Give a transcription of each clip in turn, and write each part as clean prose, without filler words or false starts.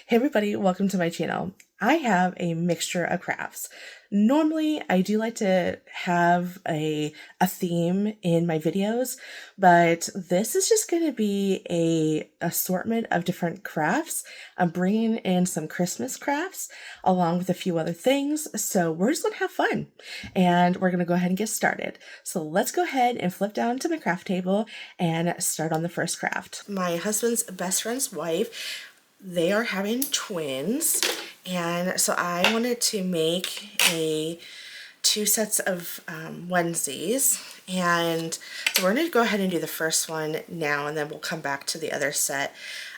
Hey everybody, welcome to my channel. I have a mixture of crafts. Normally, I do like to have a theme in my videos, but this is just going to be a assortment of different crafts. I'm bringing in some Christmas crafts along with a few other things, so we're just going to have fun. And we're going to go ahead and get started. So let's go ahead and flip down to my craft table and start on the first craft. My husband's best friend's wife, they are having twins, and so I wanted to make two sets of onesies, and so we're going to go ahead and do the first one now, and then we'll come back to the other set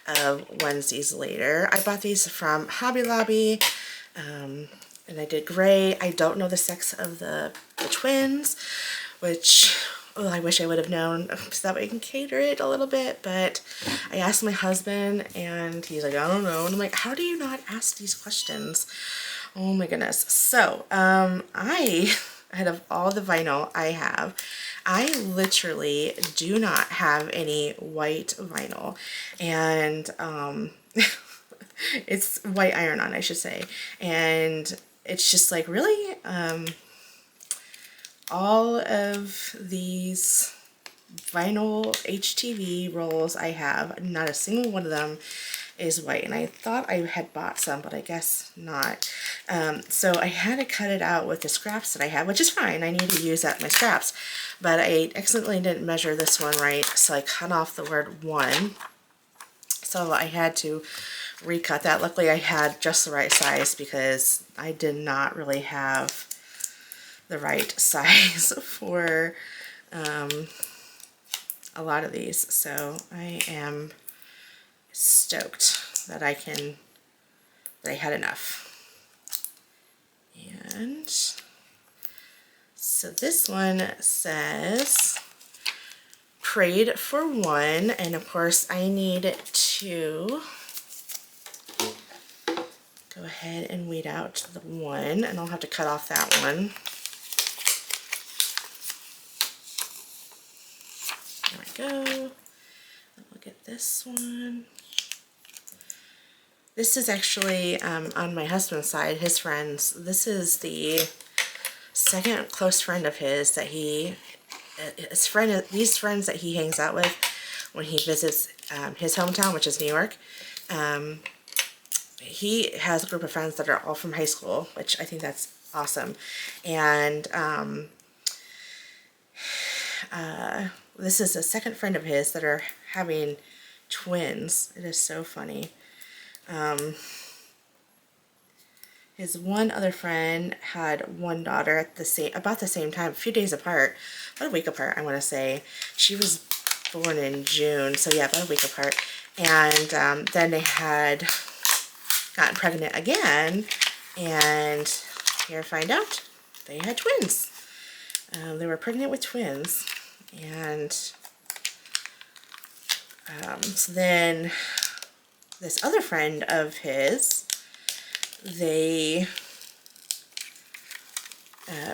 of onesies later. I bought these from Hobby Lobby, and I did great. I don't know the sex of the twins, which, well, I wish I would have known, so that way I can cater it a little bit, but I asked my husband, and he's like, I don't know, and I'm like, how do you not ask these questions? Oh my goodness. So, out of all the vinyl I have, I literally do not have any white vinyl, and, it's white iron-on, I should say, and it's just like, really, all of these vinyl HTV rolls I have, not a single one of them is white, and I thought I had bought some, but I guess not. So I had to cut it out with the scraps that I have, which is fine. I need to use that in my scraps, but I accidentally didn't measure this one right, so I cut off the word 1. So I had to recut that. Luckily I had just the right size because I did not really have the right size for a lot of these, so I am stoked that I had enough. And so this one says prayed for one, and of course I need to go ahead and weed out the one, and I'll have to cut off that one. There we go. Look at this one. This is actually on my husband's side, his friends. This is the second close friend of his that these friends that he hangs out with when he visits his hometown, which is New York. He has a group of friends that are all from high school, which I think that's awesome. And this is a second friend of his that are having twins. It is so funny. His one other friend had one daughter at about the same time, a few days apart, about a week apart, I want to say. She was born in June, so yeah, about a week apart. And then they had gotten pregnant again, and here I find out they had twins. They were pregnant with twins, and so then this other friend of his, they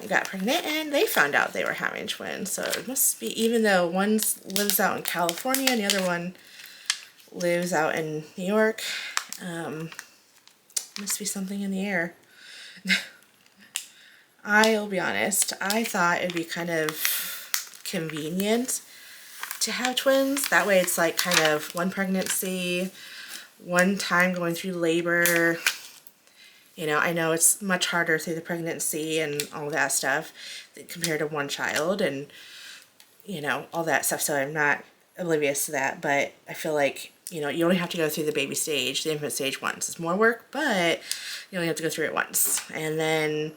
got pregnant and they found out they were having twins. So it must be, even though one lives out in California and the other one lives out in New York, must be something in the air. I'll be honest, I thought it'd be kind of convenient to have twins. That way it's like kind of one pregnancy, one time going through labor. You know, I know it's much harder through the pregnancy and all that stuff compared to one child and, you know, all that stuff. So I'm not oblivious to that, but I feel like, you know, you only have to go through the baby stage, the infant stage once. It's more work, but you only have to go through it once. And then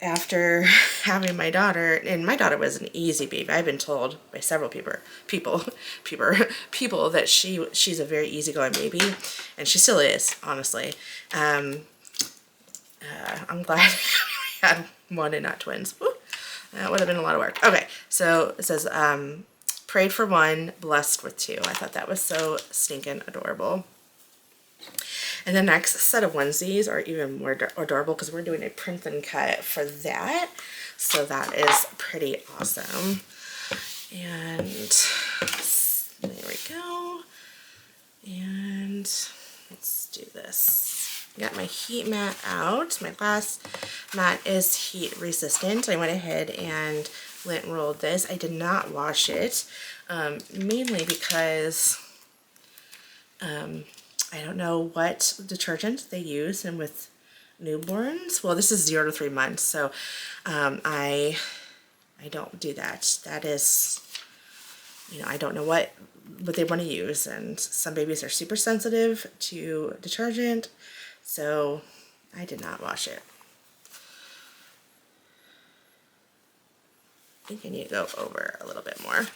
after having my daughter, and my daughter was an easy baby. I've been told by several people that she's a very easygoing baby, and she still is, honestly. I'm glad we had one and not twins. Woo, that would have been a lot of work. Okay, so it says, prayed for one, blessed with two. I thought that was so stinking adorable. And the next set of onesies are even more adorable because we're doing a print and cut for that. So that is pretty awesome. And there we go. And let's do this. Got my heat mat out. My glass mat is heat resistant. I went ahead and lint rolled this. I did not wash it, mainly because I don't know what detergent they use, and with newborns, well, this is 0 to 3 months, so I don't do that. That is, you know, I don't know what they want to use, and some babies are super sensitive to detergent, so I did not wash it. I think I need to go over a little bit more.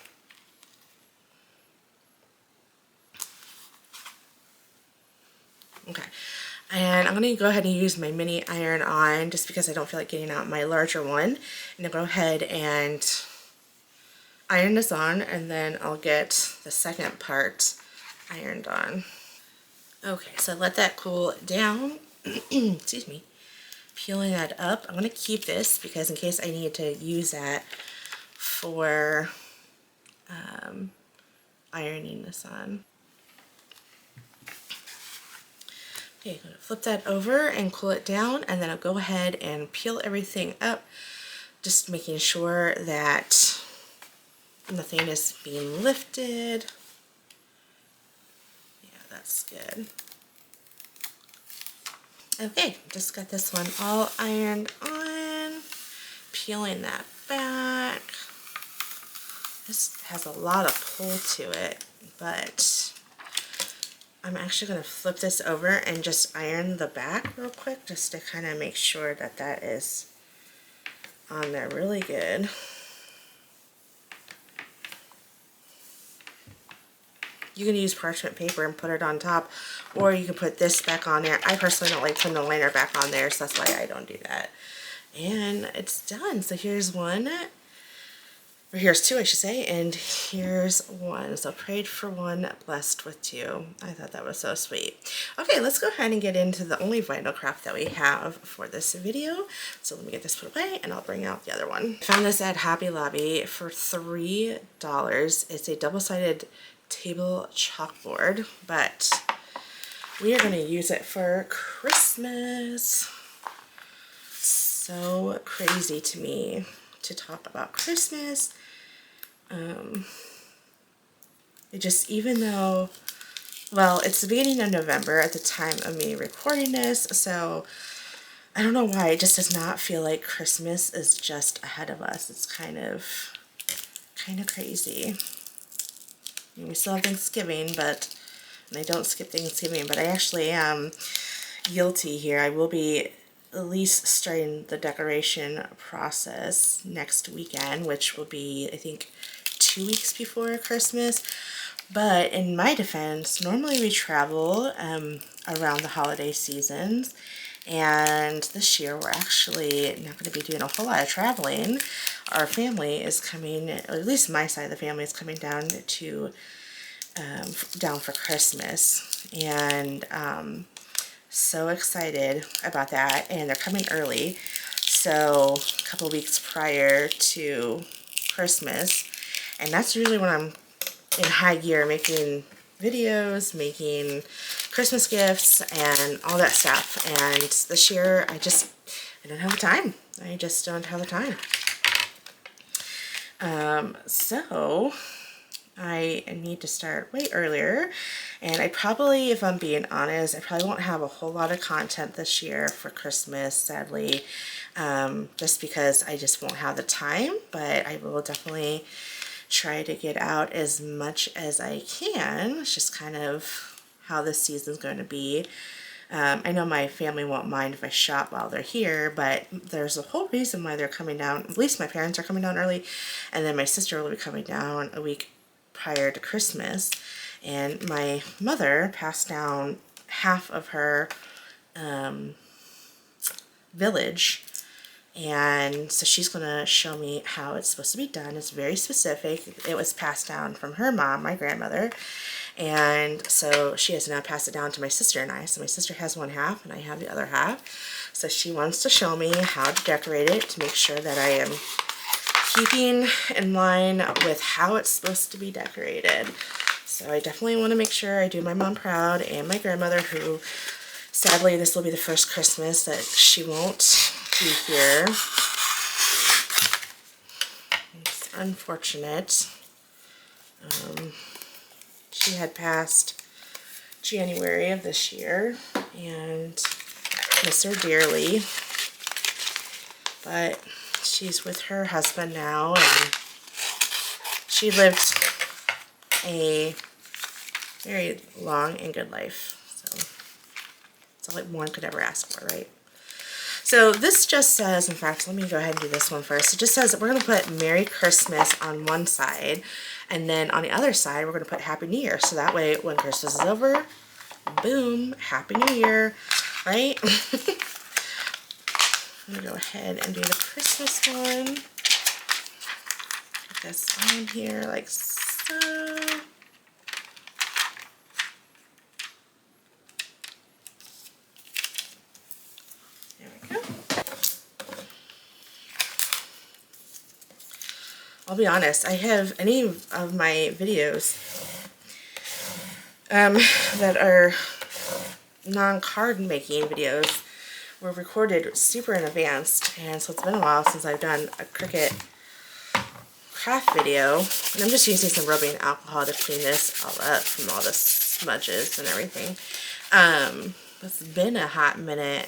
Okay, and I'm going to go ahead and use my mini iron on just because I don't feel like getting out my larger one. And I'll go ahead and iron this on, and then I'll get the second part ironed on. Okay, so let that cool down. Excuse me. Peeling that up. I'm going to keep this because in case I need to use that for ironing this on. Okay, I'm going to flip that over and cool it down, and then I'll go ahead and peel everything up, just making sure that nothing is being lifted. Yeah, that's good. Okay, just got this one all ironed on, peeling that back. This has a lot of pull to it, but I'm actually going to flip this over and just iron the back real quick just to kind of make sure that that is on there really good. You can use parchment paper and put it on top, or you can put this back on there. I personally don't like putting the liner back on there, so that's why I don't do that. And it's done. So here's one, or here's two, I should say, and here's one. So prayed for one, blessed with two. I thought that was so sweet. Okay, let's go ahead and get into the only vinyl craft that we have for this video. So let me get this put away, and I'll bring out the other one. I found this at Hobby Lobby for $3. It's a double-sided table chalkboard, but we are going to use it for Christmas. So crazy to me to talk about Christmas. It just, even though, well, it's the beginning of November at the time of me recording this, so I don't know why, it just does not feel like Christmas is just ahead of us. It's kind of crazy. I mean, we still have Thanksgiving, but, and I don't skip Thanksgiving, but I actually am guilty here. I will be at least starting the decoration process next weekend, which will be, I think, 2 weeks before Christmas. But in my defense, normally we travel around the holiday seasons, and this year we're actually not going to be doing a whole lot of traveling. Our family is coming, or at least my side of the family is coming down to down for Christmas, and so excited about that. And they're coming early, so a couple weeks prior to Christmas, and that's usually when I'm in high gear making videos, making Christmas gifts and all that stuff. And this year I don't have the time. I just don't have the time. So I need to start way earlier, and I probably, if I'm being honest, I probably won't have a whole lot of content this year for Christmas, sadly, just because I just won't have the time. But I will definitely try to get out as much as I can. It's just kind of how this season's going to be. I know my family won't mind if I shop while they're here, but there's a whole reason why they're coming down. At least my parents are coming down early, and then my sister will be coming down a week prior to Christmas. And my mother passed down half of her village, and so she's going to show me how it's supposed to be done. It's very specific. It was passed down from her mom, my grandmother, and so she has now passed it down to my sister and I. So my sister has one half and I have the other half. So she wants to show me how to decorate it to make sure that I am keeping in line with how it's supposed to be decorated. So I definitely want to make sure I do my mom proud, and my grandmother, who sadly this will be the first Christmas that she won't be here. It's unfortunate. She had passed January of this year, and miss her dearly. But she's with her husband now, and she lived a very long and good life. So it's all one could ever ask for, right? So this just says, in fact, let me go ahead and do this one first. It just says that we're going to put Merry Christmas on one side, and then on the other side we're going to put Happy New Year. So that way when Christmas is over, boom, Happy New Year, right? I'm going to go ahead and do the Christmas one. Put this on here like so. There we go. I'll be honest, I have any of my videos that are non-card making videos were recorded super in advance, and so it's been a while since I've done a Cricut craft video, and I'm just using some rubbing alcohol to clean this all up from all the smudges and everything. It's been a hot minute,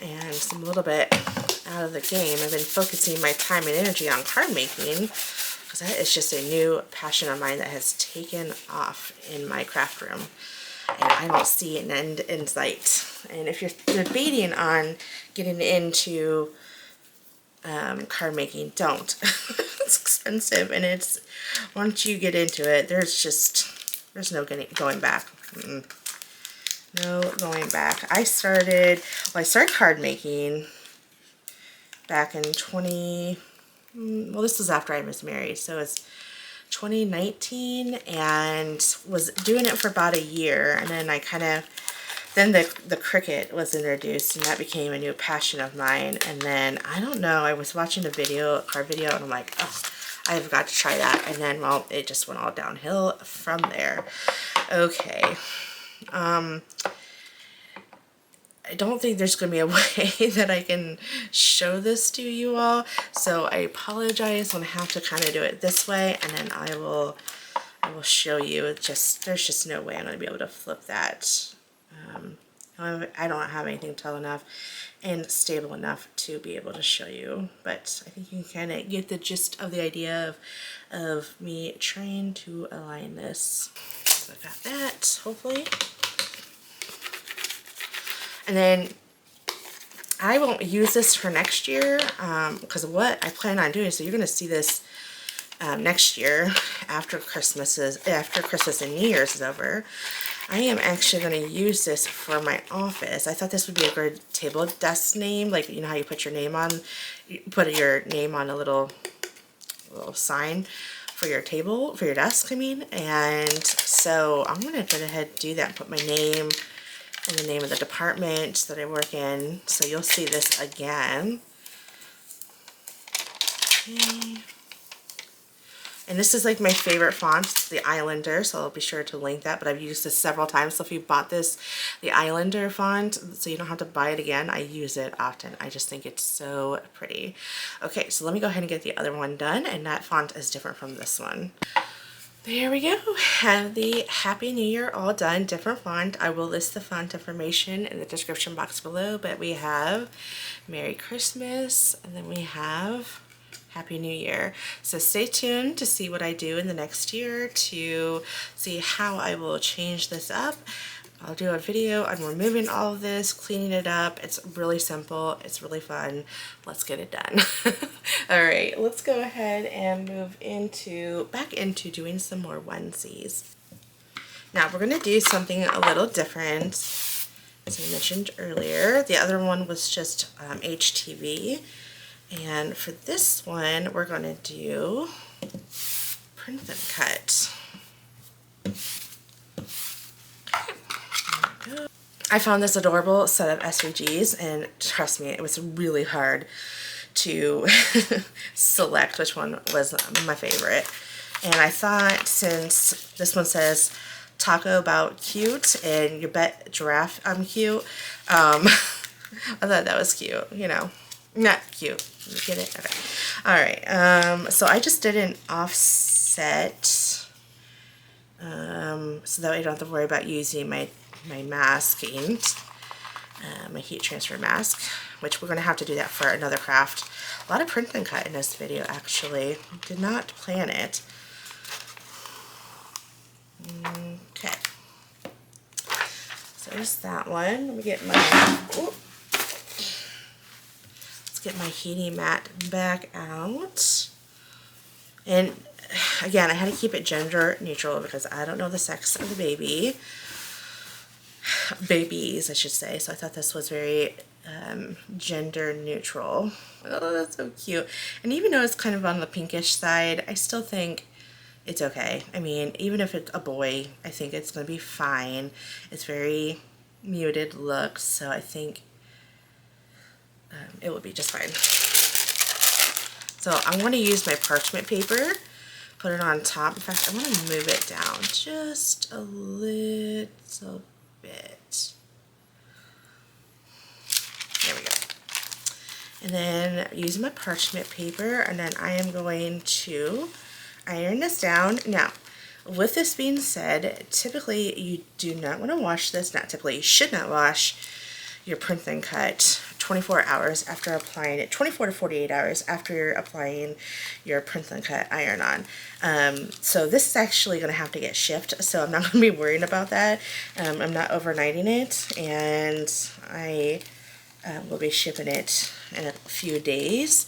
and I'm a little bit out of the game. I've been focusing my time and energy on card making because that is just a new passion of mine that has taken off in my craft room, and I don't see an end in sight. And if you're debating on getting into card making, don't. It's expensive, and it's, once you get into it, there's no going back. No going back. I started card making back in well, this was after I was married, so it's 2019, and was doing it for about a year, and then then the Cricut was introduced, and that became a new passion of mine. And then, I don't know, I was watching a card video, and I'm like, oh, I've got to try that. And then, well, it just went all downhill from there. Okay. I don't think there's going to be a way that I can show this to you all, so I apologize. I'm going to have to kind of do it this way, and then I will show you. There's just no way I'm going to be able to flip that. I don't have anything tall enough and stable enough to be able to show you, but I think you can kind of get the gist of the idea of me trying to align this. So I got that, hopefully. And then I won't use this for next year because of what I plan on doing. So you're going to see this next year after Christmas and New Year's is over. I am actually going to use this for my office. I thought this would be a good table desk name, like, you know how you put your name on, a little sign for your table, for your desk, I mean. And so I'm going to go ahead and do that and put my name and the name of the department that I work in. So you'll see this again. Okay. And this is like my favorite font, it's the Islander, so I'll be sure to link that, but I've used this several times. So if you bought the Islander font, so you don't have to buy it again, I use it often. I just think it's so pretty. Okay, so let me go ahead and get the other one done, and that font is different from this one. There we go. Have the Happy New Year all done, different font. I will list the font information in the description box below, but we have Merry Christmas, and then we have Happy New Year. So stay tuned to see what I do in the next year, to see how I will change this up. I'll do a video on removing all of this, cleaning it up. It's really simple. It's really fun. Let's get it done. All right, let's go ahead and move back into doing some more onesies. Now we're going to do something a little different. As I mentioned earlier, the other one was just HTV. And for this one, we're going to do print and cut. I found this adorable set of SVGs, and trust me, it was really hard to select which one was my favorite. And I thought, since this one says taco about cute and your bet giraffe I'm cute, I thought that was cute, you know. Not cute. You get it? Okay. Alright, so I just did an offset, so that way I don't have to worry about using my masking, my heat transfer mask, which we're going to have to do that for another craft. A lot of print and cut in this video, actually. I did not plan it. Okay. So there's that one. Let me get my... Ooh. Get my heating mat back out. And again, I had to keep it gender neutral because I don't know the sex of the baby. Babies, I should say. So I thought this was very gender neutral. Oh, that's so cute. And even though it's kind of on the pinkish side, I still think it's okay. I mean, even if it's a boy, I think it's going to be fine. It's very muted look, so I think it will be just fine. So I'm going to use my parchment paper, put it on top. In fact, I'm going to move it down just a little bit. There we go. And then using my parchment paper, and then I am going to iron this down. Now, with this being said, typically you do not want to wash this. Not typically, you should not wash your print and cut 24 hours after applying it, 24 to 48 hours after you're applying your print and cut iron on. So this is actually going to have to get shipped, so I'm not going to be worrying about that. I'm not overnighting it, and I will be shipping it in a few days.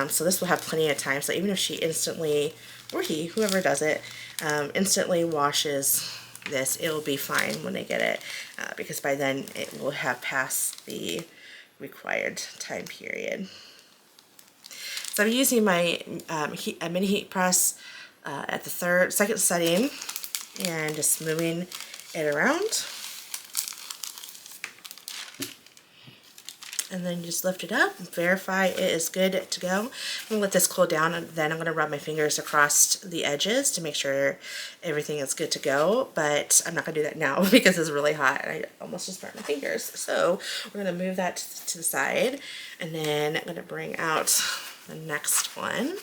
So this will have plenty of time, so even if she instantly, or he, whoever does it, instantly washes this, it will be fine when they get it, because by then it will have passed the required time period. So I'm using my mini heat press at the second setting, and just moving it around. And then just lift it up and verify it is good to go. I'm going to let this cool down, and then I'm going to rub my fingers across the edges to make sure everything is good to go. But I'm not going to do that now because it's really hot and I almost just burnt my fingers. So we're going to move that to the side, and then I'm going to bring out the next one.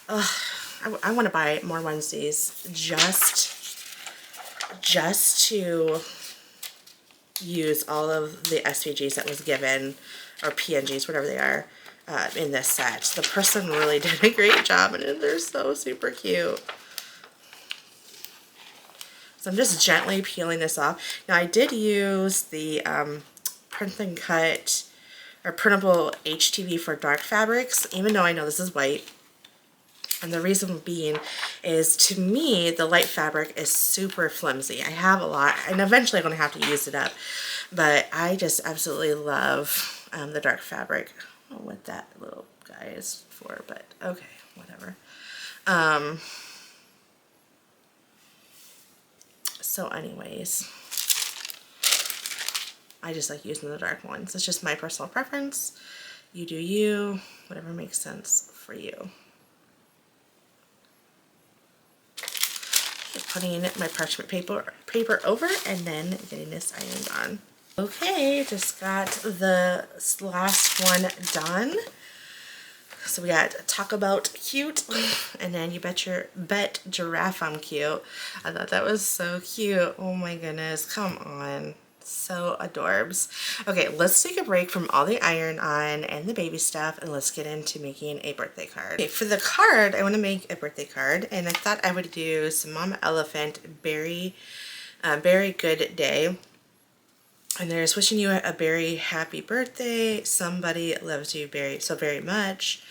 I want to buy more onesies just to use all of the SVGs that was given, or PNGs, whatever they are, in this set. The person really did a great job, and they're so super cute. So I'm just gently peeling this off. Now I did use the print and cut or printable HTV for dark fabrics, even though I know this is white. And the reason being is, to me, the light fabric is super flimsy. I have a lot, and eventually I'm going to have to use it up. But I just absolutely love the dark fabric. I don't know what that little guy is for, but okay, whatever. So anyways, I just like using the dark ones. It's just my personal preference. You do you, whatever makes sense for you. Putting my parchment paper over, and then getting this ironed on. Okay, just got the last one done. So we got talk about cute, and then you bet giraffe I'm cute. I thought that was so cute. Oh my goodness, come on. So adorbs. Okay, let's take a break from all the iron on and the baby stuff, and let's get into making a birthday card. Okay, for the card, I want to make a birthday card, and I thought I would do some Mama Elephant very good day. And there's wishing you a very happy birthday. Somebody loves you so very much.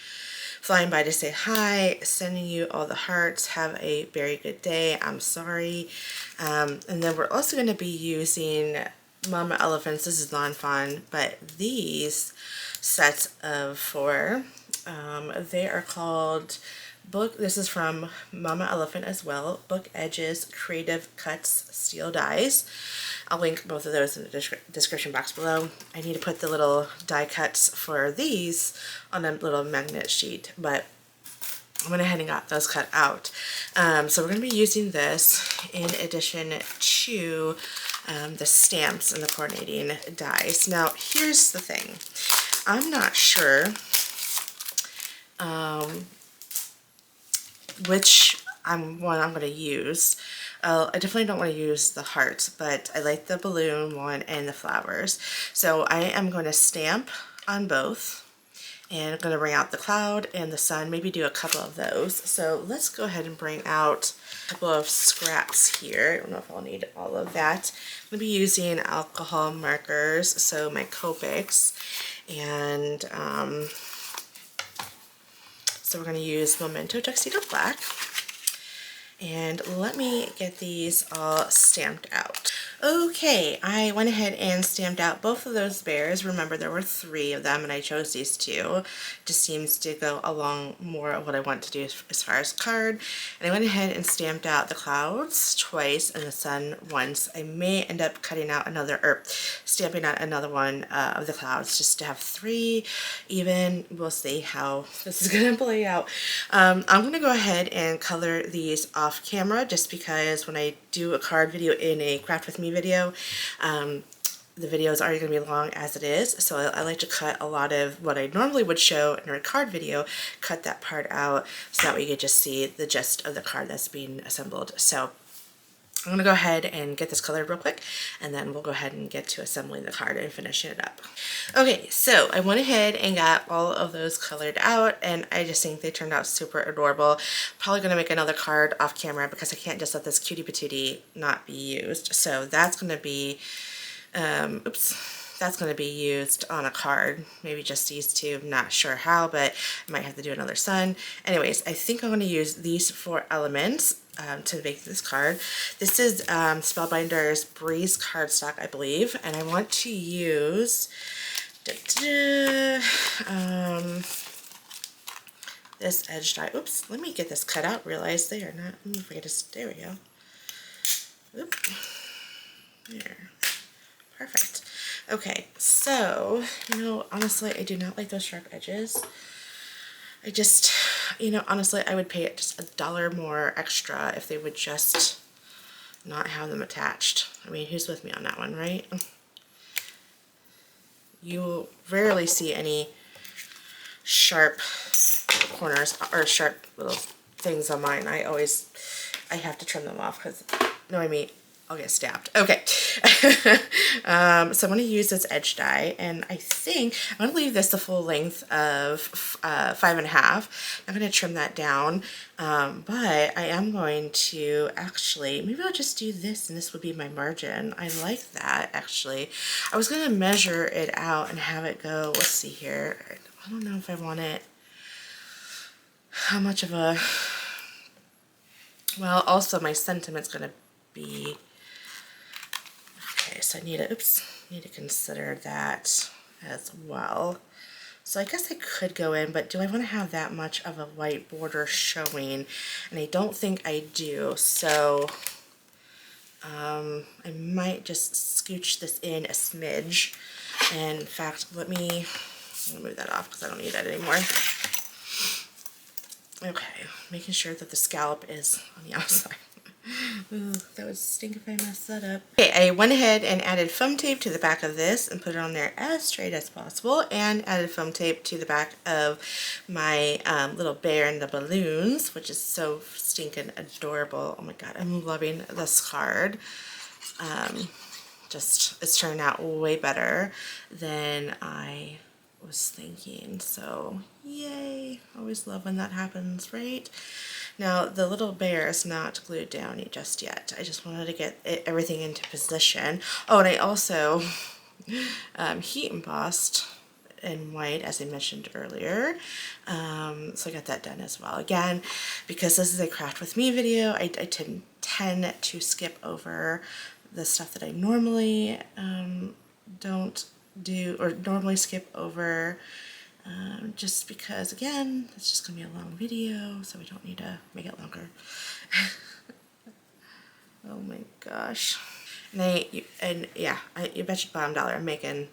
Flying by to say hi, sending you all the hearts. Have a very good day. I'm sorry. And then we're also going to be using Mama Elephants. This is non-fun, but these sets of 4, they are called this is from Mama Elephant as well, Book Edges Creative Cuts Steel Dies. I'll link both of those in the description box below. I need to put the little die cuts for these on a little magnet sheet, but I went ahead and got those cut out. So we're going to be using this in addition to the stamps and the coordinating dies. Now, here's the thing. I'm not sure which one I'm going to use. I definitely don't want to use the heart, but I like the balloon one and the flowers. So I am going to stamp on both. And I'm going to bring out the cloud and the sun, maybe do a couple of those. So let's go ahead and bring out a couple of scraps here. I don't know if I'll need all of that. I'm going to be using alcohol markers, so my Copics. And so we're going to use Memento Tuxedo Black. And let me get these all stamped out. Okay, I went ahead and stamped out both of those bears. Remember, there were 3 of them, and I chose these 2. Just seems to go along more of what I want to do as far as card. And I went ahead and stamped out the clouds twice and the sun once. I may end up cutting out another, or stamping out another one of the clouds just to have 3 even. We'll see how this is going to play out. I'm going to go ahead and color these off camera just because when I do a card video in a craft with me video, the video is already going to be long as it is, so I like to cut a lot of what I normally would show in a card video, cut that part out so that way you can just see the gist of the card that's being assembled. So I'm going to go ahead and get this colored real quick, and then we'll go ahead and get to assembling the card and finishing it up. Okay, so I went ahead and got all of those colored out, and I just think they turned out super adorable. Probably going to make another card off camera because I can't just let this cutie patootie not be used. So that's going to be, that's going to be used on a card. Maybe just these 2, not sure how, but I might have to do another sun. Anyways, I think I'm going to use these 4 elements to make this card. This is Spellbinder's Breeze cardstock, I believe, and I want to use this edge die. Oops, let me get this cut out. Realize they are not, let me forget to, there we go. Oop. There. Perfect. Okay, so, you know, honestly, I do not like those sharp edges. I just, you know, honestly, I would pay it just $1 more extra if they would just not have them attached. I mean, who's with me on that one, right? You will rarely see any sharp corners or sharp little things on mine. I have to trim them off because, no, I mean, I'll get stabbed. Okay. So I'm going to use this edge die, and I think I'm going to leave this the full length of 5.5. I'm going to trim that down, but I am going to actually, maybe I'll just do this, and this would be my margin. I like that, actually. I was going to measure it out and have it go, let's see here. I don't know if I want it, how much of a, well, also my sentiment's going to be, okay, so I need to consider that as well. So I guess I could go in, but do I want to have that much of a white border showing? And I don't think I do, so I might just scooch this in a smidge. And in fact, let me move that off because I don't need that anymore. Okay, making sure that the scallop is on the outside. Ooh, that would stink if I messed that up. Okay, I went ahead and added foam tape to the back of this and put it on there as straight as possible, and added foam tape to the back of my little bear and the balloons, which is so stinking adorable. Oh my god, I'm loving this card. Just, it's turning out way better than I was thinking, so yay. Always love when that happens, right? Now the little bear is not glued down just yet. I just wanted to get everything into position. Oh, and I also heat embossed in white, as I mentioned earlier, so I got that done as well. Again, because this is a craft with me video, I tend to skip over the stuff that I normally don't do, or normally skip over, just because, again, it's just going to be a long video, so we don't need to make it longer. Oh my gosh. And yeah, you bet your bottom dollar I'm making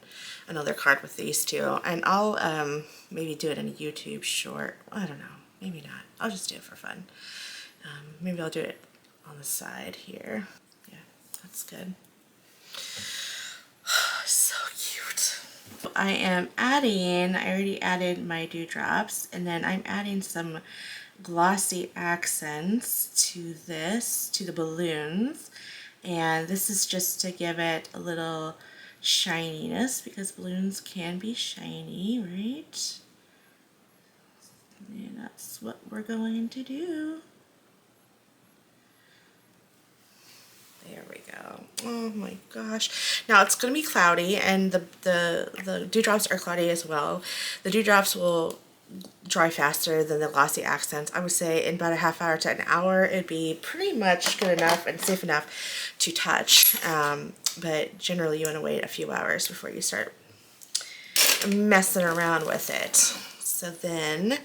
another card with these two, and I'll maybe do it in a YouTube short. I don't know. maybe not. I'll just do it for fun. Maybe I'll do it on the side here. Yeah, that's good. So cute. I already added my dewdrops, and then I'm adding some glossy accents to the balloons. And this is just to give it a little shininess, because balloons can be shiny, right? And that's what we're going to do. There we go. Oh my gosh. Now it's going to be cloudy, and the dewdrops are cloudy as well. The dewdrops will dry faster than the glossy accents. I would say in about a half hour to an hour, it'd be pretty much good enough and safe enough to touch. But generally you want to wait a few hours before you start messing around with it. So then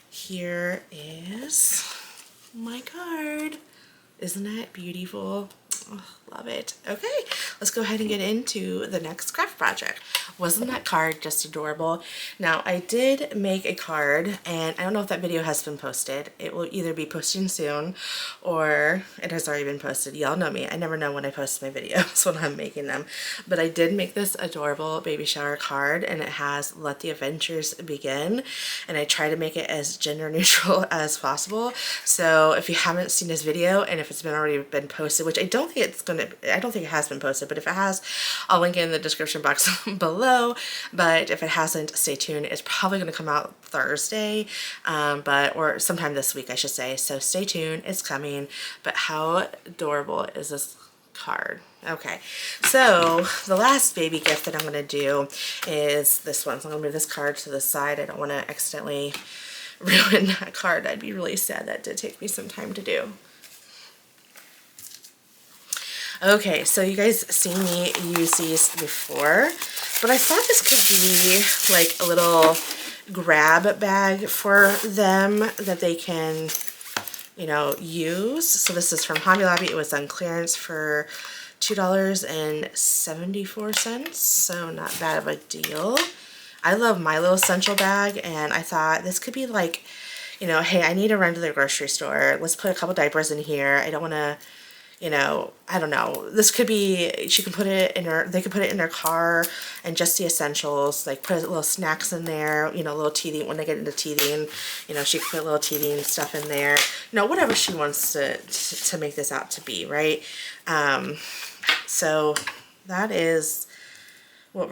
here is my card. Isn't that beautiful? Oh, love it. Okay, let's go ahead and get into the next craft project. Wasn't that card just adorable? Now, I did make a card, and I don't know if that video has been posted. It will either be posting soon, or it has already been posted. Y'all know me. I never know when I post my videos when I'm making them. But I did make this adorable baby shower card, and it has "Let the Adventures Begin," and I try to make it as gender neutral as possible. So if you haven't seen this video, and if it's already been posted, which I don't think it has been posted, but if it has, I'll link it in the description box below. But if it hasn't, stay tuned. It's probably going to come out Thursday, or sometime this week, I should say. So stay tuned. It's coming. But how adorable is this card? Okay, so the last baby gift that I'm going to do is this one. So I'm going to move this card to the side. I don't want to accidentally ruin that card. I'd be really sad. That did take me some time to do. Okay, so you guys seen me use these before, but I thought this could be like a little grab bag for them that they can, you know, use. So this is from Hobby Lobby. It was on clearance for $2.74, so not bad of a deal. I love my little essential bag, and I thought this could be like, you know, hey, I need to run to the grocery store. Let's put a couple diapers in here. I don't want to, you know, I don't know. This could be, she can put it in her, they could put it in their car, and just the essentials, like put little snacks in there, you know, little teething, when they get into teething, you know, she can put little teething stuff in there, you know, whatever she wants to make this out to be, right? So that is what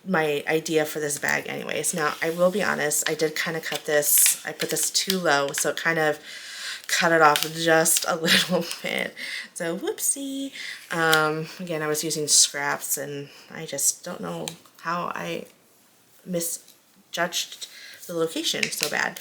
my idea for this bag anyways. Now, I will be honest, I did kind of cut this, I put this too low, so it kind of cut it off just a little bit. So whoopsie. Again, I was using scraps, and I just don't know how I misjudged the location so bad.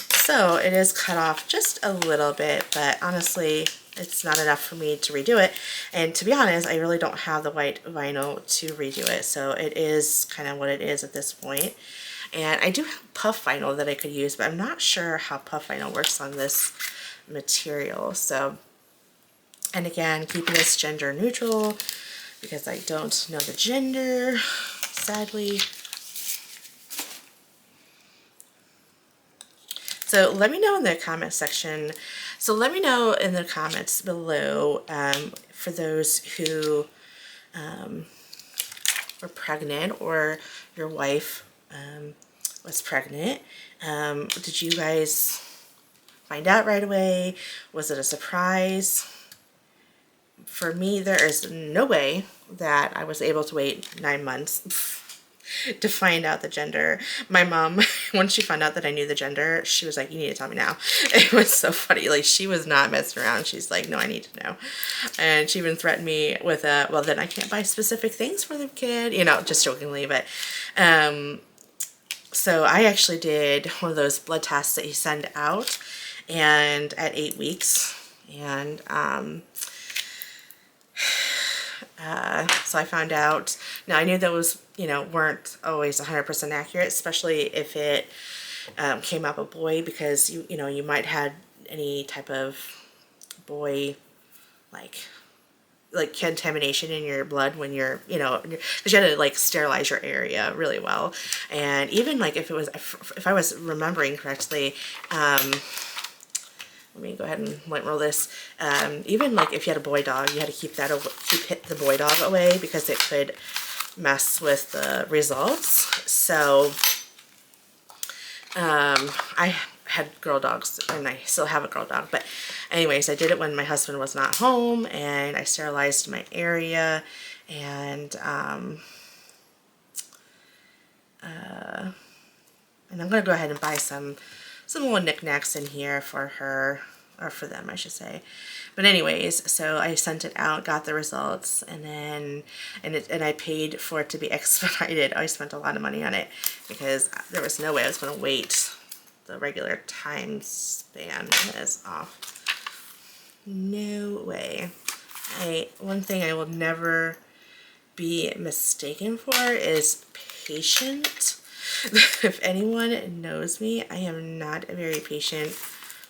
So it is cut off just a little bit, but honestly, it's not enough for me to redo it. And to be honest, I really don't have the white vinyl to redo it, so it is kind of what it is at this point. And I do have puff vinyl that I could use, but I'm not sure how puff vinyl works on this material. So, and again, keeping this gender neutral because I don't know the gender, sadly. So let me know in the comment section. So let me know in the comments below for those who were pregnant, or your wife was pregnant. Did you guys find out right away? Was it a surprise? For me, there is no way that I was able to wait 9 months to find out the gender. My mom, once she found out that I knew the gender, she was like, you need to tell me now. It was so funny. Like, she was not messing around. She's like, no, I need to know. And she even threatened me with a, well, then I can't buy specific things for the kid, you know, just jokingly. But so I actually did one of those blood tests that you send out, and at 8 weeks, and so I found out. Now, I knew those, you know, weren't always 100% accurate, especially if it came up a boy, because you know, you might have any type of boy, like, like contamination in your blood when you're, you know, because you had to like sterilize your area really well. And even like if it was, if I was remembering correctly, let me go ahead and roll this. Even like if you had a boy dog, you had to keep that, keep the boy dog away because it could mess with the results. So I had girl dogs, and I still have a girl dog, but anyways, I did it when my husband was not home, and I sterilized my area, and I'm gonna go ahead and buy some little knickknacks in here for her, or for them I should say. But anyways, so I sent it out, got the results, and then and I paid for it to be expedited. I spent a lot of money on it because there was no way I was going to wait. The regular time span is off. No way. One thing I will never be mistaken for is patient. If anyone knows me, I am not a very patient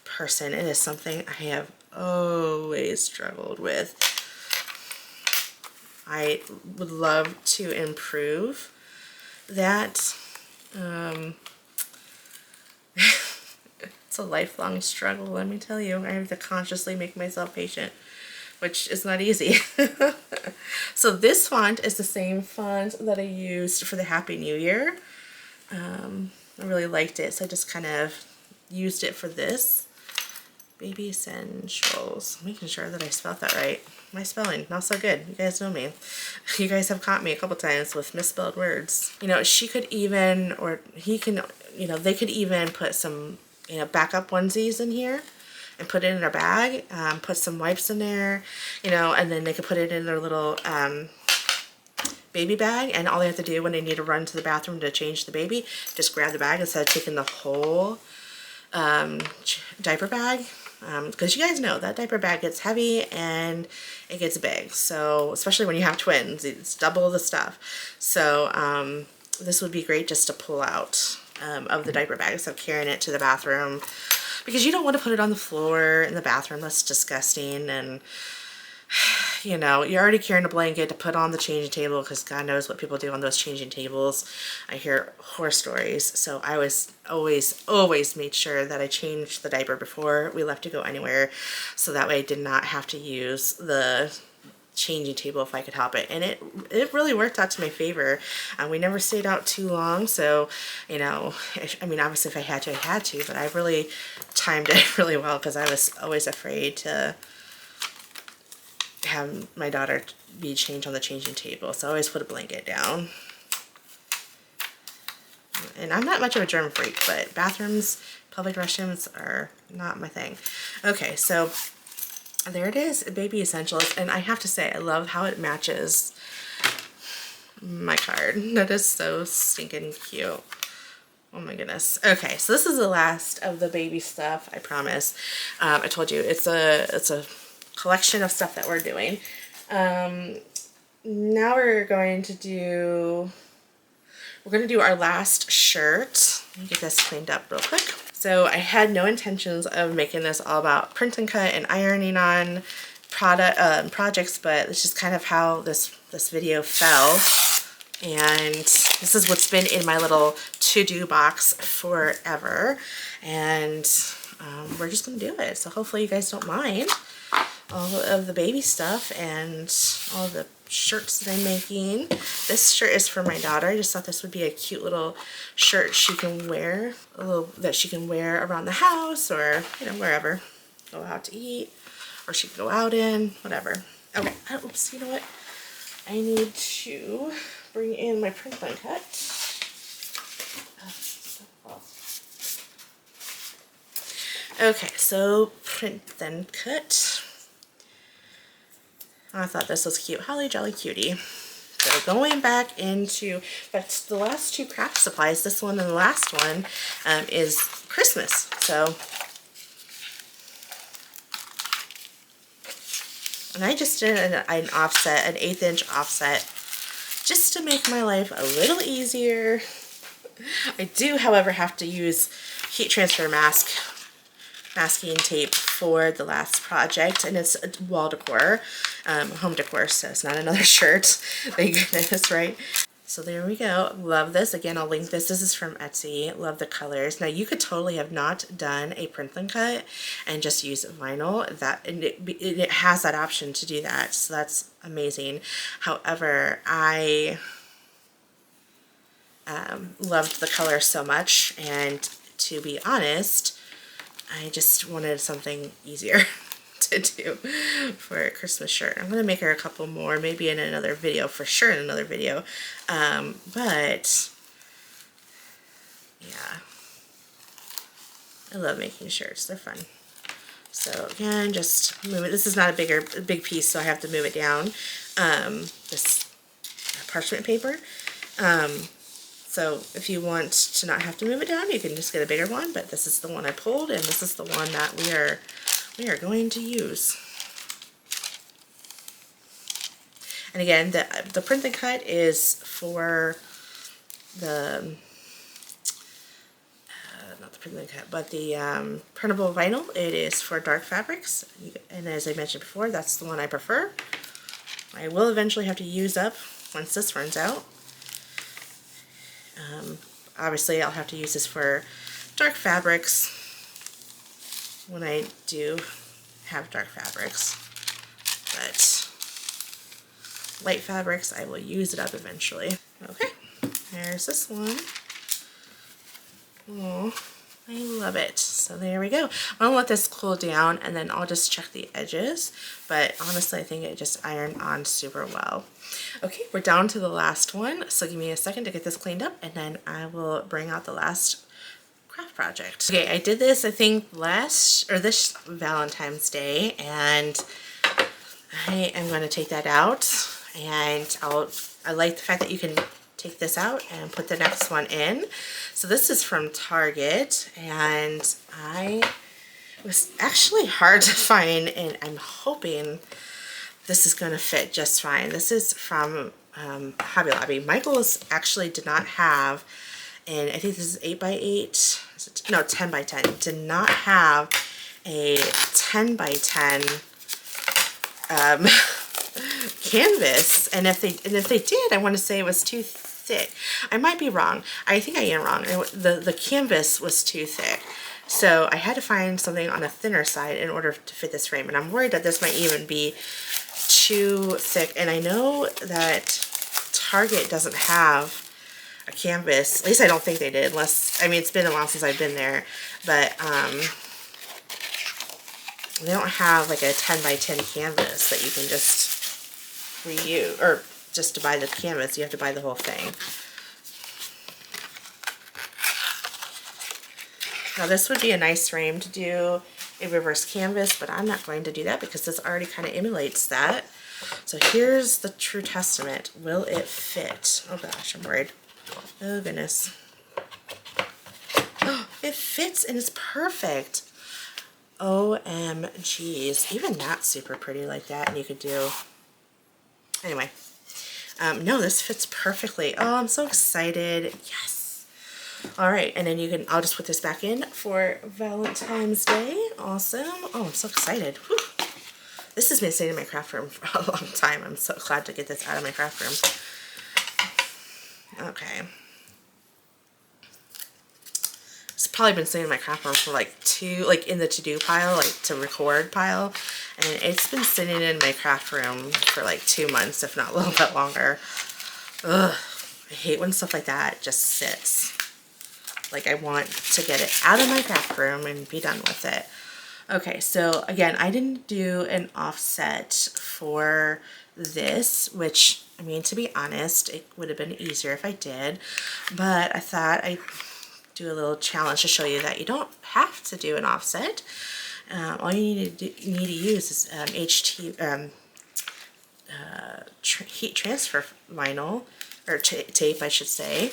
person. It is something I have always struggled with. I would love to improve that. It's a lifelong struggle, let me tell you. I have to consciously make myself patient, which is not easy. So this font is the same font that I used for the Happy New Year. I really liked it, so I just kind of used it for this. Baby Essentials. Making sure that I spelled that right. My spelling, not so good. You guys know me. You guys have caught me a couple times with misspelled words. You know, she could even, or he can, you know, they could even put some, you know, backup onesies in here and put it in their bag. Put some wipes in there, you know, and then they could put it in their little baby bag, and all they have to do when they need to run to the bathroom to change the baby, just grab the bag instead of taking the whole diaper bag. Because you guys know that diaper bag gets heavy and it gets big, so especially when you have twins, it's double the stuff. So this would be great just to pull out of the diaper bag instead of carrying it to the bathroom, because you don't want to put it on the floor in the bathroom. That's disgusting. And you know, you're already carrying a blanket to put on the changing table, because God knows what people do on those changing tables. I hear horror stories. So I was always made sure that I changed the diaper before we left to go anywhere, so that way I did not have to use the changing table if I could help it. And it really worked out to my favor. We never stayed out too long, so you know, I mean, obviously if I had to, I had to, but I really timed it really well, because I was always afraid to have my daughter be changed on the changing table, so I always put a blanket down. And I'm not much of a germ freak, but bathrooms, public restrooms are not my thing. Okay, so there it is, Baby Essentials, and I have to say, I love how it matches my card. That is so stinking cute. Oh my goodness. Okay, so this is the last of the baby stuff, I promise. I told you, it's a collection of stuff that we're doing. Now we're going to do our last shirt. Let me get this cleaned up real quick. So I had no intentions of making this all about print and cut and ironing on projects, but it's just kind of how this video fell. And this is what's been in my little to-do box forever. And we're just gonna do it. So hopefully you guys don't mind all of the baby stuff and all the shirts that I'm making. This shirt is for my daughter. I just thought this would be a cute little shirt she can wear, that she can wear around the house, or you know, wherever, go out to eat, or she can go out in, whatever. Okay, oops, you know what? I need to bring in my print and cut. Okay, so print then cut. I thought this was cute. Holly Jolly Cutie. So going back into, that's the last two craft supplies, this one and the last one is Christmas. So, and I just did an offset, an 1/8 inch offset, just to make my life a little easier. I do, however, have to use heat transfer mask masking tape for the last project, and it's wall decor, home decor, so it's not another shirt. Thank goodness, right? So there we go. Love this. Again, I'll link this. This is from Etsy. Love the colors. Now you could totally have not done a print and cut and just use vinyl. And it has that option to do that. So that's amazing. However, I loved the color so much, and to be honest, I just wanted something easier to do for a Christmas shirt. I'm going to make her a couple more, maybe in another video, for sure in another video. But yeah, I love making shirts. They're fun. So again, just move it. This is not a big piece, so I have to move it down. This parchment paper. So if you want to not have to move it down, you can just get a bigger one, but this is the one I pulled, and this is the one that we are going to use. And again, the print and cut is for the not the print and cut, but the printable vinyl. It is for dark fabrics, and as I mentioned before, that's the one I prefer. I will eventually have to use up once this runs out. Obviously, I'll have to use this for dark fabrics when I do have dark fabrics, but light fabrics, I will use it up eventually. Okay, there's this one. Oh, I love it. So there we go. I'm gonna let this cool down, and then I'll just check the edges, but honestly, I think it just ironed on super well. Okay, we're down to the last one, so give me a second to get this cleaned up, and then I will bring out the last craft project. Okay, I did this, I think this Valentine's Day, and I am going to take that out, and I like the fact that you can take this out and put the next one in. So this is from Target, and it was actually hard to find, and I'm hoping this is going to fit just fine. This is from Hobby Lobby. Michael's actually did not have, and I think this is 8x8, no, 10x10, did not have a 10x10 canvas, and if they did, I want to say it was too thick. I might be wrong. I think I am wrong. The canvas was too thick, so I had to find something on a thinner side in order to fit this frame, and I'm worried that this might even be too thick. And I know that Target doesn't have a canvas, at least I don't think they did, unless, I mean, it's been a while since I've been there, but they don't have like a 10x10 canvas that you can just reuse, or just to buy the canvas, you have to buy the whole thing. Now this would be a nice frame to do a reverse canvas, but I'm not going to do that because this already kind of emulates that. So here's the true testament. Will it fit? Oh gosh, I'm worried. Oh goodness. Oh, it fits and it's perfect. OMGs. Even that's super pretty like that, and you could do... Anyway. No, this fits perfectly. Oh, I'm so excited. Yes. All right, and then I'll just put this back in for Valentine's Day. Awesome. Oh, I'm so excited. Whew. This has been sitting in my craft room for a long time. I'm so glad to get this out of my craft room. Okay. It's probably been sitting in my craft room for like in the to-do pile, like to record pile. And it's been sitting in my craft room for like 2 months, if not a little bit longer. Ugh. I hate when stuff like that just sits. Like, I want to get it out of my craft room and be done with it. Okay, so again, I didn't do an offset for this, which, I mean, to be honest, it would have been easier if I did, but I thought I'd do a little challenge to show you that you don't have to do an offset. All you need to use is heat transfer vinyl, or tape, I should say,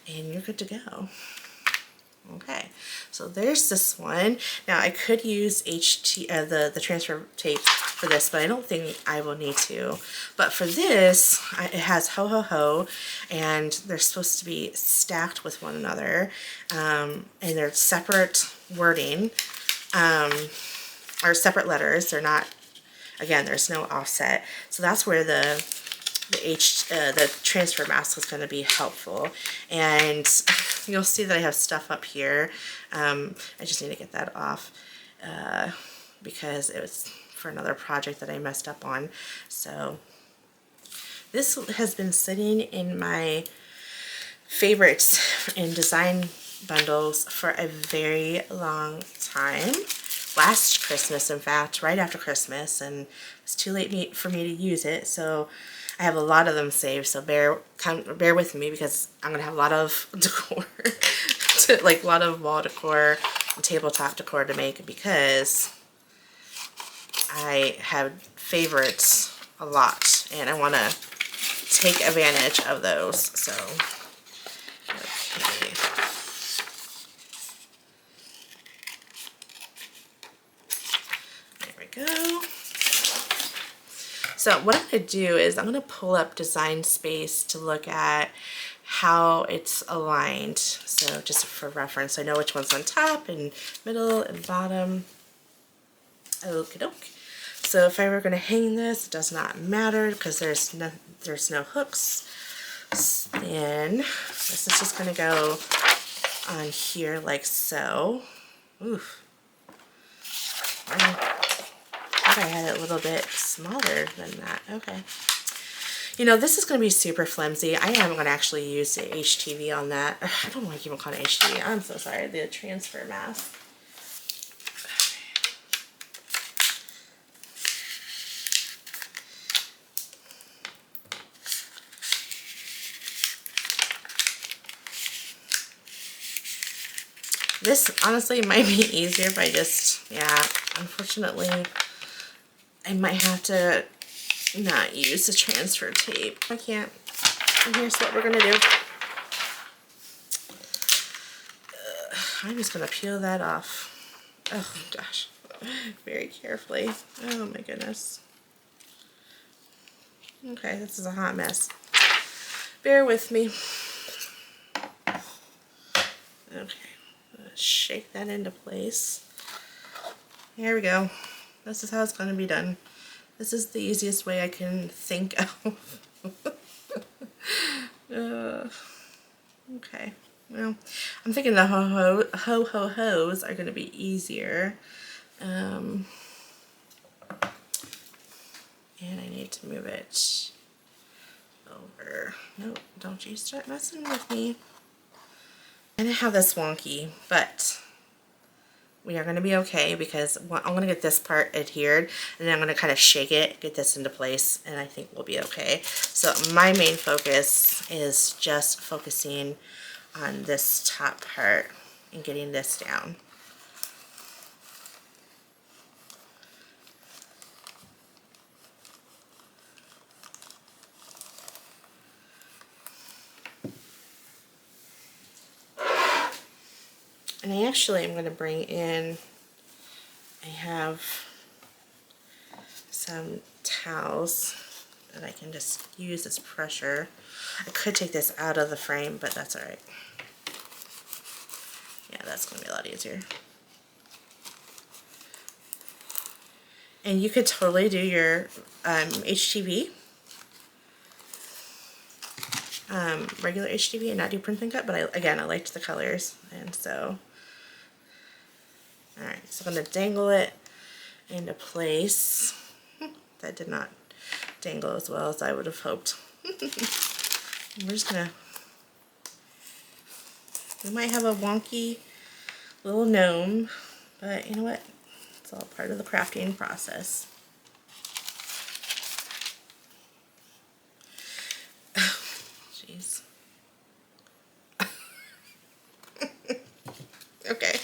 and you're good to go. Okay, so there's this one. Now I could use the transfer tape for this, but I don't think I will need to. But for this, it has ho ho ho, and they're supposed to be stacked with one another, and they're separate wording. are separate letters. They're not, again, there's no offset. So that's where the transfer mask is going to be helpful. And you'll see that I have stuff up here. I just need to get that off because it was for another project that I messed up on. So this has been sitting in my favorites in design bundles for a very long time. Last Christmas, in fact, right after Christmas, and it's too late for me to use it, so I have a lot of them saved. So bear with me, because I'm gonna have a lot of decor, like a lot of wall decor and tabletop decor to make, because I have favorites a lot and I want to take advantage of those. So okay. Go. So what I'm going to do is I'm going to pull up Design Space to look at how it's aligned. So just for reference, I know which one's on top and middle and bottom. Okie doke. So if I were going to hang this, it does not matter because there's no hooks. Then this is just going to go on here like so. Oof. I had it a little bit smaller than that. Okay. You know, this is going to be super flimsy. I am going to actually use the HTV on that. I don't want to even call it HTV. I'm so sorry. The transfer mask. This honestly might be easier if I just, yeah, unfortunately, I might have to not use the transfer tape. I can't. And here's what we're going to do. I'm just going to peel that off. Oh, gosh. Very carefully. Oh, my goodness. Okay, this is a hot mess. Bear with me. Okay. Shake that into place. Here we go. This is how it's going to be done. This is the easiest way I can think of. Okay. Well, I'm thinking the ho-ho-hos are going to be easier. And I need to move it over. No, don't you start messing with me. And I have this wonky, but we are going to be okay, because I'm going to get this part adhered, and then I'm going to kind of shake it, get this into place, and I think we'll be okay. So my main focus is just focusing on this top part and getting this down. And I actually am going to bring in, I have some towels that I can just use as pressure. I could take this out of the frame, but that's alright. Yeah, that's going to be a lot easier. And you could totally do your HTV, regular HTV, and not do print and cut, but again, I liked the colors, and so... Alright, so I'm going to dangle it into place. That did not dangle as well as I would have hoped. We're just going to... We might have a wonky little gnome, but you know what? It's all part of the crafting process. Jeez. Okay.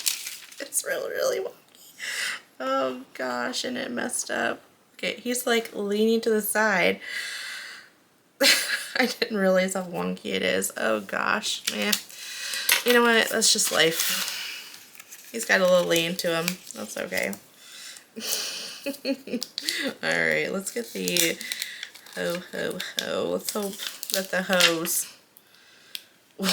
It's really wonky. Oh gosh, and it messed up. Okay, he's like leaning to the side. I didn't realize how wonky it is. Oh gosh, man. You know what? That's just life. He's got a little lean to him. That's okay. Alright, let's get the ho. Let's hope that the hose will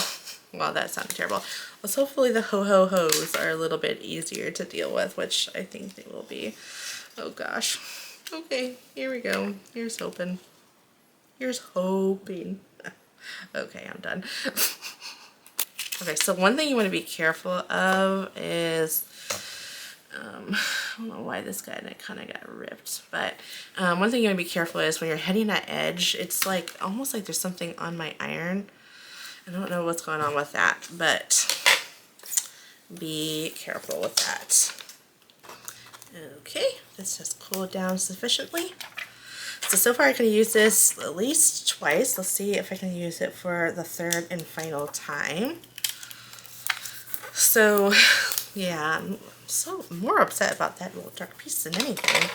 Well, that sounded terrible. Let's hopefully the ho-ho-hos are a little bit easier to deal with, which I think they will be. Oh gosh. Okay, here we go. Here's hoping. Here's hoping. Okay, I'm done. Okay, so one thing you want to be careful of is, I don't know why this guy kind of got ripped, but one thing you want to be careful is when you're hitting that edge, it's like almost like there's something on my iron. I don't know what's going on with that, but be careful with that. Okay, this has cooled down sufficiently. So far I can use this at least twice. Let's see if I can use it for the third and final time. So yeah, I'm so more upset about that little dark piece than anything.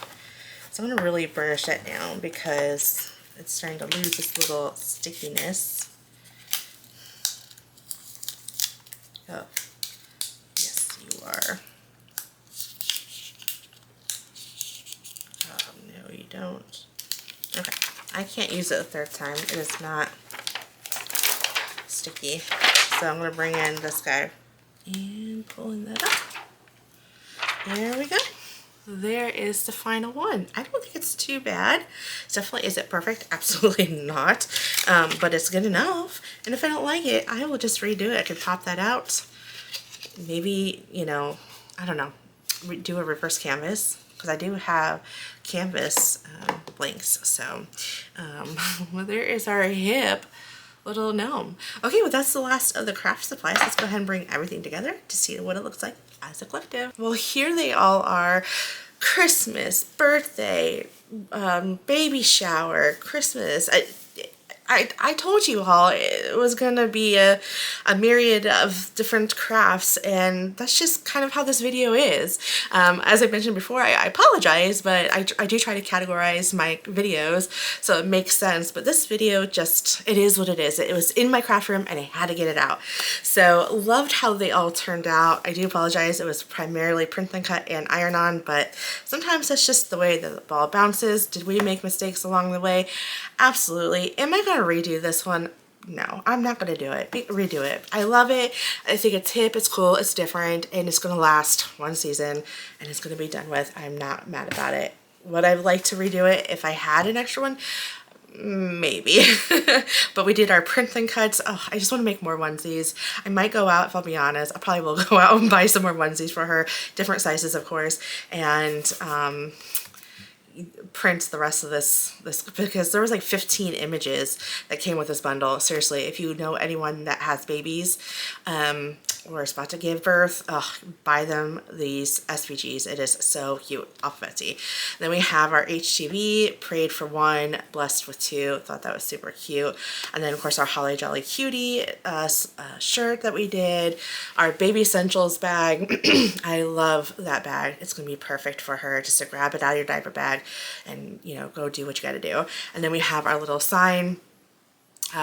So I'm gonna really burnish that down because it's starting to lose this little stickiness. Oh, yes you are. Oh no you don't. Okay, I can't use it a third time. It is not sticky. So I'm gonna bring in this guy and pulling that up. There we go. There is the final one. I don't think it's too bad. It's definitely, is it perfect? Absolutely not. But it's good enough. And if I don't like it, I will just redo it. I could pop that out. Maybe, you know, I don't know, do a reverse canvas. Because I do have canvas blanks. So well, there is our hip little gnome. Okay, well that's the last of the craft supplies. Let's go ahead and bring everything together to see what it looks like as a collective. Well, here they all are. Christmas, birthday, baby shower, Christmas. I told you all it was going to be a myriad of different crafts, and that's just kind of how this video is. As I mentioned before, I apologize, but I do try to categorize my videos so it makes sense, but this video just, it is what it is. It was in my craft room and I had to get it out. So loved how they all turned out. I do apologize, it was primarily print and cut and iron on, but sometimes that's just the way the ball bounces. Did we make mistakes along the way? Absolutely. Am I going to redo this one? No, I'm not going to do it. Redo it. I love it. I think it's hip, it's cool, it's different, and it's going to last one season and it's going to be done with. I'm not mad about it. Would I like to redo it if I had an extra one? Maybe. But we did our print and cuts. Oh, I just want to make more onesies. I might go out, if I'll be honest. I probably will go out and buy some more onesies for her. Different sizes, of course. And print the rest of this because there was like 15 images that came with this bundle. Seriously, if you know anyone that has babies or is about to give birth, buy them these SVGs. It is so cute off of Etsy. Then we have our HTV, prayed for one, blessed with two. Thought that was super cute. And then of course our Holly Jolly Cutie shirt that we did, our baby essentials bag. I love that bag. It's gonna be perfect for her just to grab it out of your diaper bag and, you know, go do what you gotta do. And then we have our little sign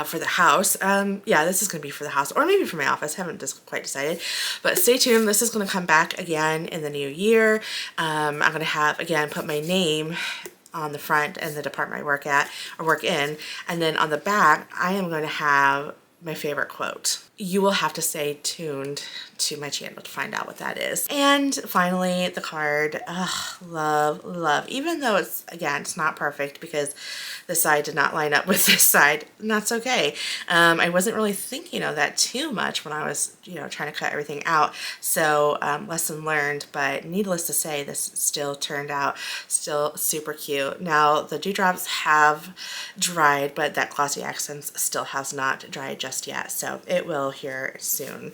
for the house. Yeah, this is going to be for the house or maybe for my office. I haven't just quite decided, but stay tuned. This is going to come back again in the new year. I'm going to have, again, put my name on the front and the department I work at or work in. And then on the back, I am going to have my favorite quote. You will have to stay tuned to my channel to find out what that is. And finally, the card. Love, love. Even though it's, again, it's not perfect because this side did not line up with this side, and that's okay. I wasn't really thinking of that too much when I was, you know, trying to cut everything out. So lesson learned, but needless to say, this still turned out still super cute. Now, the dewdrops have dried, but that glossy accents still has not dried just yet. So it will here soon.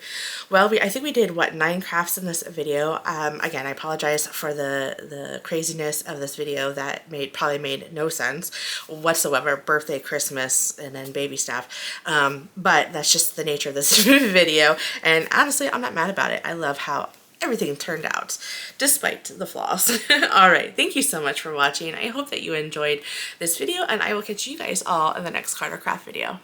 Well, I think we did, what, 9 crafts in this video. Again, I apologize for the craziness of this video that probably made no sense whatsoever. Birthday, Christmas, and then baby stuff. But that's just the nature of this video. And honestly, I'm not mad about it. I love how everything turned out despite the flaws. All right, thank you so much for watching. I hope that you enjoyed this video, and I will catch you guys all in the next card or craft video.